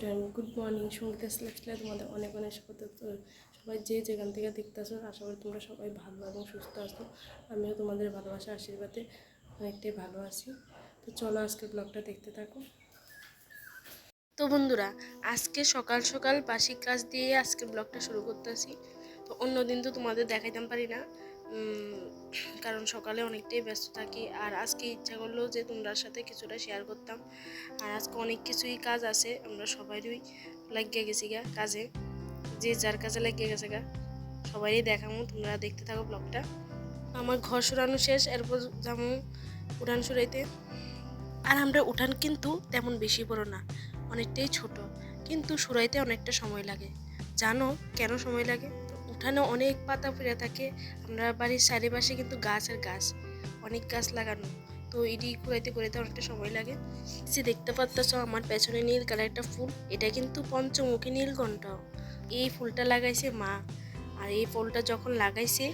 Student, good morning. Sangeeta লাইফস্টাইলে তোমাদের অনেক অনেক স্বাগত। সবাই যে যেখান থেকে দেখতে আসো, আশা করি তোমরা সবাই ভালো এবং সুস্থ আছো। আমিও তোমাদের ভালোবাসা আশীর্বাদে অনেকটাই ভালো আছি। তো চলো আজকের ব্লগটা দেখতে থাকো। তো বন্ধুরা, আজকে সকাল সকাল বাসি কাজ দিয়ে আজকের ব্লগটা শুরু করতেছি। তো অন্যদিন তো তোমাদের দেখাইতাম পারি না, কারণ সকালে অনেকটাই ব্যস্ত থাকি। আর আজকে ইচ্ছা করলো যে তোমরার সাথে কিছুটা শেয়ার করতাম। আর আজকে অনেক কিছুই কাজ আছে, আমরা সবাইরই লাগিয়ে গেছি গা কাজে, যে যার কাজে লাগিয়ে গেছে গা। সবাইই দেখাবো, তোমরা দেখতে থাকো ব্লগটা। আমার ঘর সরানো শেষ, এরপর যাবো উঠান সরাইতে। আর আমরা উঠান কিন্তু তেমন বেশি বড় না, অনেকটাই ছোট, কিন্তু সরাইতে অনেকটা সময় লাগে। জানো কেন সময় লাগে? উঠানে অনেক পাতা পড়ে থাকে। আমরা বাড়ির চারিপাশে কিন্তু গাছ আর গাছ, অনেক গাছ লাগানো, তো এটি কুড়াইতে কুড়াইতে অনেকটা সময় লাগে। যে দেখতে পাচ্ছ আমার পেছনে নীল কালার একটা ফুল, এটা কিন্তু পঞ্চমুখী নীলকণ্ঠ। এই ফুলটা লাগাইছে মা। আর এই ফুলটা যখন লাগাইছে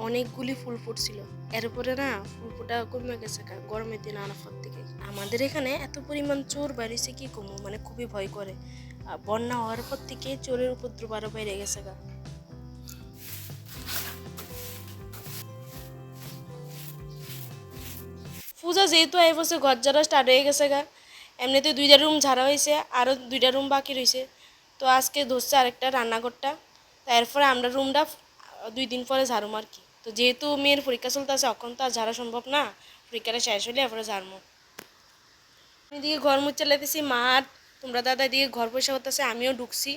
অনেকগুলি ফুল ফুটছিল, এরপরে না ফুল ফুটা কমে গেছে গরমের দিন আনার পর থেকে। আমাদের এখানে এত পরিমাণ চোর বাড়িছে কি কমু, মানে খুবই ভয় করে। বন্যা হওয়ার পর থেকে চোরের উপদ্রব আরো বেড়ে গেছে গা। পূজা যেহেতু এই বছর ঘর ঝাড়া স্টার্ট হয়ে গেছে গা, এমনিতে 2টা রুম ঝাড়া হয়েছে, আরও 2টা রুম বাকি রয়েছে। তো আজকে ধরছে আরেকটা রান্নাঘরটা, তারপরে আমরা রুমটা 2 দিন পরে ঝাড়ুম আর কি। তো যেহেতু মেয়ের পরীক্ষা চলতে আছে, এখন তো আর ঝাড়া সম্ভব না, পরীক্ষাটা শেষ হলে এরপরে ঝাড়মো। এদিকে ঘর মুছে লাইতেছি, মা আর তোমরা দাদা এদিকে ঘর পয়সা করতেছে, আমিও ঢুকছি।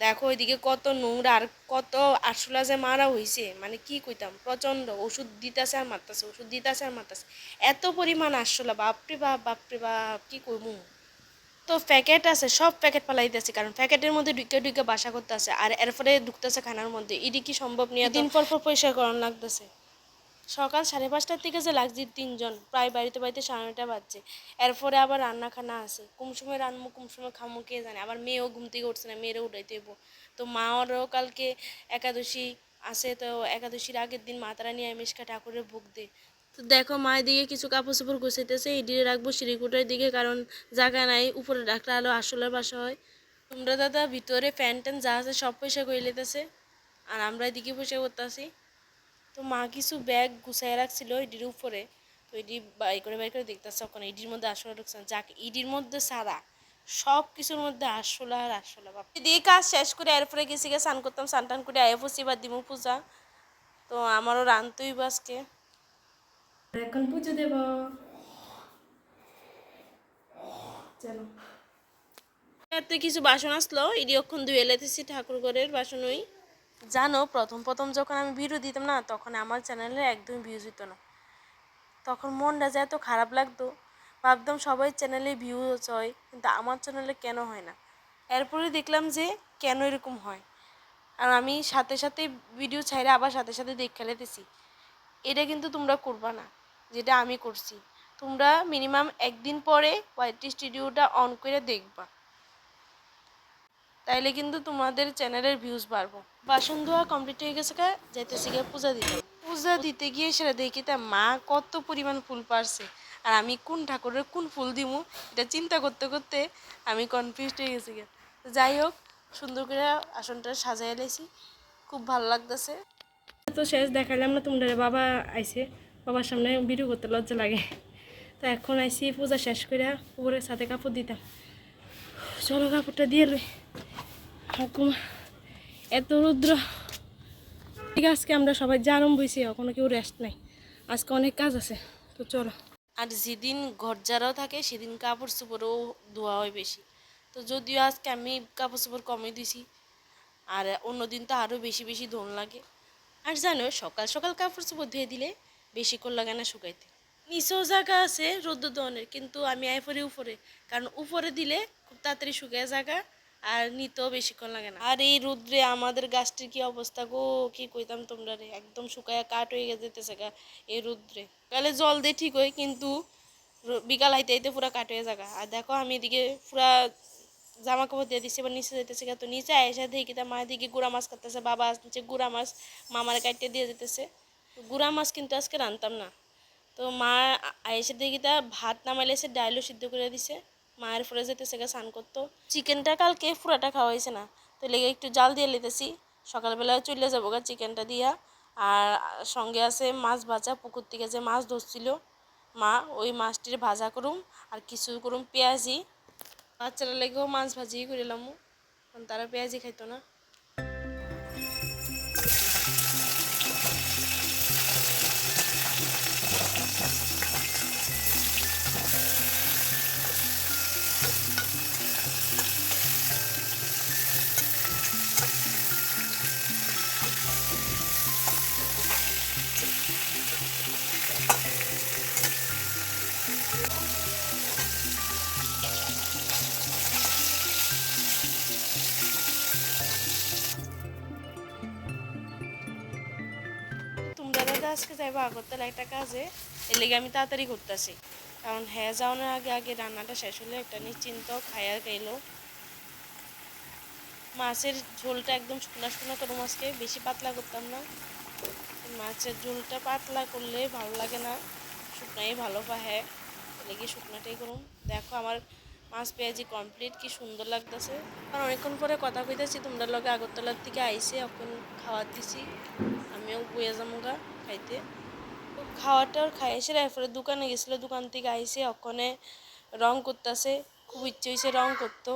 দেখো ওইদিকে কত নোংরা আর কত আরশোলা যে মারা হয়েছে, মানে কি কইতাম, প্রচণ্ড। ওষুধ দিতেছে আর মারতেছে, ওষুধ দিতেছে আর মারতেছে, এত পরিমাণ আরশোলা, বাপরে বাপ বাপরে বাপ, কি করবো। তো প্যাকেট আছে, সব প্যাকেট পালাই দিতেছে, কারণ প্যাকেটের মধ্যে ঢুকে ঢুকে বাসা করতেছে, আর এরপরে ঢুকতেছে খানার মধ্যে। এটি কি সম্ভব নিয়ে দিন পর পর পরিষ্কার করানো লাগতেছে। সকাল 5:30টার থেকে যে লাগছে 3জন, প্রায় বাড়িতে বাড়িতে 9:30 বাজছে। এরপরে আবার রান্না খানা আছে, কোন সময় রান্নু কোন সময় খামো কে জানে। আবার মেয়েও ঘুম থেকে উঠছে না, মেয়েরও উঠাইতে হইব। তো মারও কালকে একাদশী আছে, তো একাদশীর আগের দিন মাতারানী আমিষকা ঠাকুরের ভোগ দে। তো দেখো মায়ের দিকে কিছু কাপড় চোপড় গুছাইতেছে, এদিকে রাখবো সিঁড়িকুটার দিকে, কারণ জায়গা নাই, উপরে রাখলে আলো আসলের বাসা হয়। তোমরা দাদা ভিতরে ফ্যান ট্যান যা আছে সব পয়সা করে লেতেছে, আর আমরা এদিকে পয়সা করতেছি। তো মা কিছু ব্যাগ গুছাই রাখছিল ইডির উপরে, তো ইডি বাই করে দেখতেছে ওখানে ইডির মধ্যে আসলে ঢুকছে না। যাক, ইডির মধ্যে সারা সব কিছুর মধ্যে আসলা আর আসলা। বাপ দিয়ে কাজ শেষ করে এরপরে গেছি গিয়ে স্নান করতাম, স্নান টান করে আয়া পড়ছি বা দিমু পূজা। তো আমারও রানতেই বাসকে, এখন পুজো দেব। চলো, তো কিছু বাসন আসলো, ইডিক্ষণ ধুয়ে লেতেছি ঠাকুর ঘরের বাসনই। জানো প্রথম প্রথম যখন আমি ভিডিও দিতাম না, তখন আমার চ্যানেলে একদম ভিউজ হইতো না। তখন মনটা যে এত খারাপ লাগতো, ভাবতাম সবাই চ্যানেলে ভিউজ হয়, কিন্তু আমার চ্যানেলে কেন হয় না। এরপরে দেখলাম যে কেন এরকম হয়। আর আমি সাথে সাথে ভিডিও ছাইরে আবার সাথে সাথে দেখে লেতেছি। এটা কিন্তু তোমরা করবা না, যেটা আমি করছি। তোমরা মিনিমাম একদিন পরে ওয়াইটি স্টুডিওটা অন করে দেখবা, তাইলে কিন্তু তোমাদের চ্যানেলের ভিউজ বাড়বো। বাসন ধোয়া কমপ্লিট হয়ে গেছে, যাইতেছি গিয়ে পূজা দিতে। পূজা দিতে গিয়ে সেটা দেখি তা মা কত পরিমাণ ফুল পারছে, আর আমি কোন ঠাকুরের কোন ফুল দিমু এটা চিন্তা করতে করতে আমি কনফিউজড হয়ে গেছি গিয়ে। যাই হোক, সুন্দর করে আসনটা সাজাই লাইছি, খুব ভালো লাগতেছে। তো শেষ দেখালাম না তোমরা, বাবা আইছে, বাবার সামনে ভিডিও করতে লজ্জা লাগে। তো এখন আইসি পূজা শেষ করে উপরে সাথে কাপড় দিতাম। চলো কাপড়টা দিয়ে লই। এত রুদ্র, ঠিক আজকে আমরা সবাই জানুম বইছি, এখনো কেউ রেস্ট নাই, আজকে অনেক কাজ আছে। তো চলো। আর যেদিন ঘর ঝাড়াও থাকে সেদিন কাপড় চোপড়ও ধোয়া হয় বেশি। তো যদিও আজকে আমি কাপড় চোপড় কমই দিছি, আর অন্যদিন তো আরও বেশি বেশি ধোন লাগে। আর জানো সকাল সকাল কাপড় চোপড় ধুয়ে দিলে বেশিক্ষণ লাগে না শুকাইতে। নিচেও জায়গা আছে রোদ্র দহনের, কিন্তু আমি আইফরি উপরে, কারণ উপরে দিলে খুব তাড়াতাড়ি শুকায় জায়গা, আর নিতেও বেশিক্ষণ লাগে না। আর এই রোদ্রে আমাদের গাছটির কি অবস্থা গো, কি কইতাম তোমরা রে, একদম শুকায় কাঠ হয়ে যেতেছে গা এই রোদ্রে। কালে জল দিয়ে ঠিক হয়, কিন্তু বিকাল হাইতে হাইতে পুরা কাঠ হয়ে জায়গা। আর দেখো আমি এদিকে পুরা জামা কাপড় দিয়ে দিচ্ছে, এবার নিচে যেতেছে, তো নিচে আয়সা দেখি তা মা দিকে গুড়া মাছ কাটতেছে, বাবা আসছে গুড়া মাছ মামার কাটতে দিয়ে যেতেছে। গুড়া মাছ কিন্তু আজকে রানতাম না। তো মা আয়েসে দেখি তা ভাত নামাইলে এসে ডাইলও সিদ্ধ করে দিছে। মায়ের ফরে যেতেছে গা স্নান করতো। চিকেনটা কালকে পুরাটা খাওয়া হয়েছে না, তো লেগে একটু জাল দিয়ে লিতেছি, সকালবেলা চলে যাবো গা চিকেনটা দিয়া। আর সঙ্গে আছে মাছ ভাজা, পুকুর থেকে যে মাছ ধরছিল মা, ওই মাছটির ভাজা করুম আর কিছু করুম পেঁয়াজি। বাচ্চারা লেগেও মাছ ভাজি করিলাম, কারণ তারা পেঁয়াজি খাইতো না। তোমরা দাদা আজকে যাইবো আগরতলা একটা কাজে, এর লেগে আমি তাড়াতাড়ি করতেছি, কারণ হ্যাঁ যাওয়ানোর আগে আগে রান্নাটা শেষ হলে একটা নিশ্চিন্ত খায়া গেলো। মাছের ঝোলটা একদম শুকনা শুকনা করুম আজকে, বেশি পাতলা করতাম না। মাছের ঝোলটা পাতলা করলে ভালো লাগে না, শুকনাই ভালো পাহে, লেগে শুকনাটাই করুম। দেখো আমার মাছ পেঁয়াজি কমপ্লিট, কি সুন্দর লাগতেছে। আর অনেকক্ষণ পরে কথা কইতেছি তোমরা লগে, আগরতলার থেকে আইসে এখন খাওয়ার দিছি, আমিও বইয়া যামুগা খাইতে। তো খাওয়াটা খাই এসে এরপরে দোকানে গেছিলো, দোকান থেকে আইসে ওখানে রং করতেছে, খুব ইচ্ছে হয়েছে রং করতো,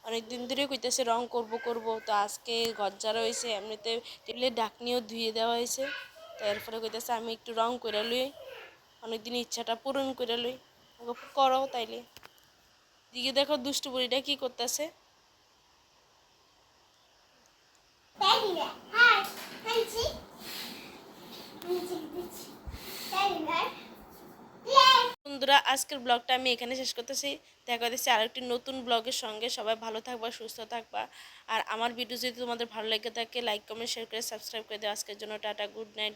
অনেক দিন ধরে কইতেছে রং করব করব। তো আজকে ঘর ঝাড়া হয়েছে, এমনিতে টেবিলের ঢাকনিও ধুয়ে দেওয়া হয়েছে, তো এরপরে কইতেছে আমি একটু রং করে লই, অনেকদিন ইচ্ছাটা পূরণ করে লই। করো তাইলে। দিকে দেখো দুষ্টু বুড়িটা কি করতেছে। বন্ধুরা আজকের ব্লগটা আমি এখানে শেষ করতেছি, দেখা দিচ্ছি আরেকটি নতুন ব্লগের সঙ্গে। সবাই ভালো থাকবা, সুস্থ থাকবা, আর আমার ভিডিও যদি তোমাদের ভালো লেগে থাকে লাইক কমেন্ট শেয়ার করে সাবস্ক্রাইব করে দেওয়া। আজকের জন্য টাটা, গুড নাইট।